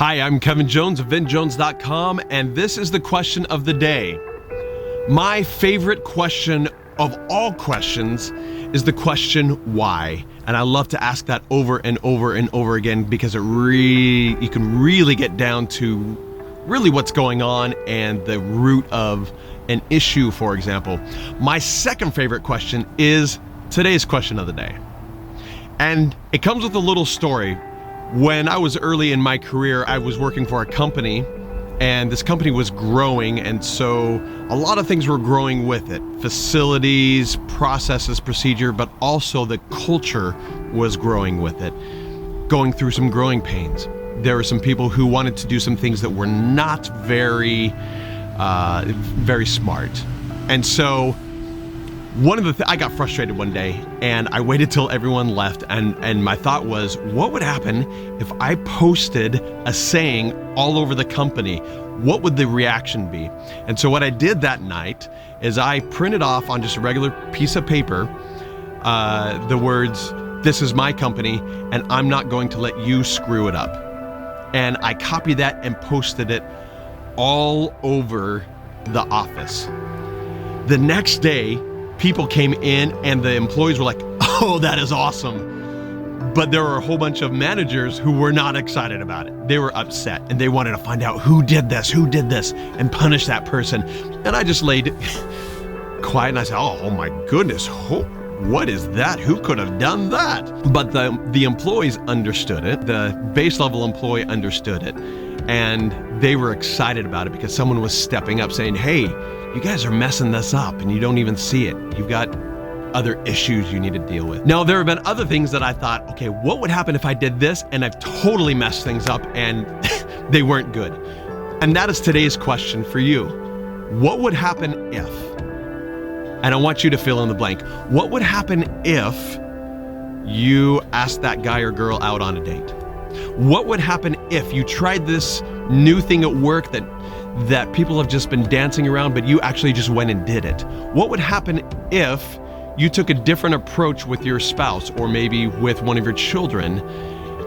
Hi, I'm Kevin Jones of VinJones.com, and this is the question of the day. My favorite question of all questions is the question why. And I love to ask that over and over and over again because you can really get down to really what's going on and the root of an issue, for example. My second favorite question is today's question of the day. And it comes with a little story. When I was early in my career, I was working for a company, and this company was growing, and so a lot of things were growing with it. Facilities, processes, procedure, but also the culture was growing with it, going through some growing pains. There were some people who wanted to do some things that were not very smart. And so I got frustrated one day, and I waited till everyone left, and my thought was, what would happen if I posted a saying all over the company? What would the reaction be? And so what I did that night is I printed off on just a regular piece of paper the words, "This is my company, and I'm not going to let you screw it up." And I copied that and posted it all over the office. The next day, people came in and the employees were like, "Oh, that is awesome." But there were a whole bunch of managers who were not excited about it. They were upset and they wanted to find out who did this, and punish that person. And I just laid quiet and I said, oh my goodness, what is that? Who could have done that? But the employees understood it. The base level employee understood it. And they were excited about it because someone was stepping up saying, hey, you guys are messing this up and you don't even see it. You've got other issues you need to deal with. Now, there have been other things that I thought, okay, what would happen if I did this and I've totally messed things up and they weren't good? And that is today's question for you. What would happen if? And I want you to fill in the blank. What would happen if you asked that guy or girl out on a date? What would happen if you tried this new thing at work that people have just been dancing around, but you actually just went and did it? What would happen if you took a different approach with your spouse or maybe with one of your children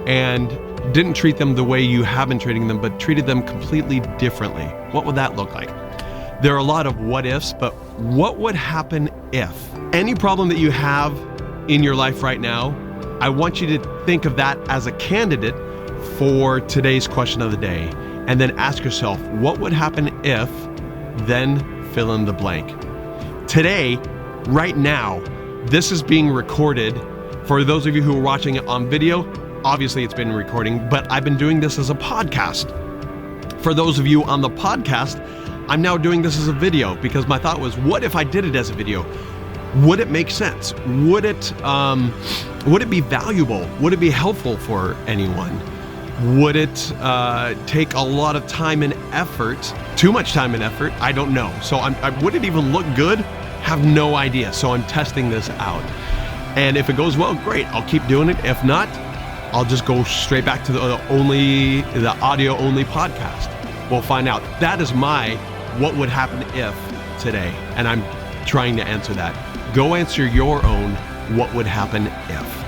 and didn't treat them the way you have been treating them, but treated them completely differently? What would that look like? There are a lot of what ifs, but what would happen if? Any problem that you have in your life right now, I want you to think of that as a candidate for today's question of the day. And then ask yourself, what would happen if, then fill in the blank. Today, right now, this is being recorded. For those of you who are watching it on video, obviously it's been recording, but I've been doing this as a podcast. For those of you on the podcast, I'm now doing this as a video because my thought was, what if I did it as a video? Would it make sense? Would it be valuable? Would it be helpful for anyone? Would it take a lot of time and effort? Too much time and effort? I don't know. So would it even look good? Have no idea. So I'm testing this out. And if it goes well, great. I'll keep doing it. If not, I'll just go straight back to the audio only podcast. We'll find out. That is my what would happen if today. And I'm trying to answer that. Go answer your own what would happen if.